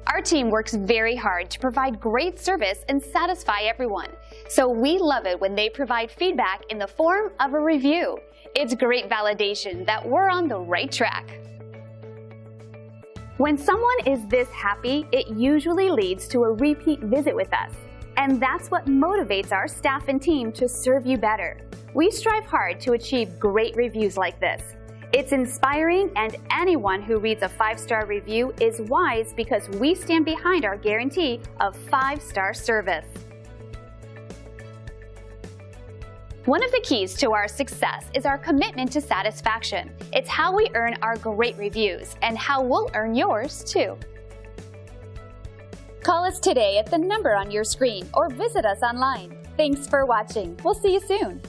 Our team works very hard to provide great service and satisfy everyone. So we love it when they provide feedback in the form of a review. It's great validation that we're on the right track. When someone is this happy, it usually leads to a repeat visit with us. And that's what motivates our staff and team to serve you better. We strive hard to achieve great reviews like this. It's inspiring, and anyone who reads a 5-star review is wise because we stand behind our guarantee of 5-star service. One of the keys to our success is our commitment to satisfaction. It's how we earn our great reviews and how we'll earn yours too. Call us today at the number on your screen or visit us online. Thanks for watching. We'll see you soon.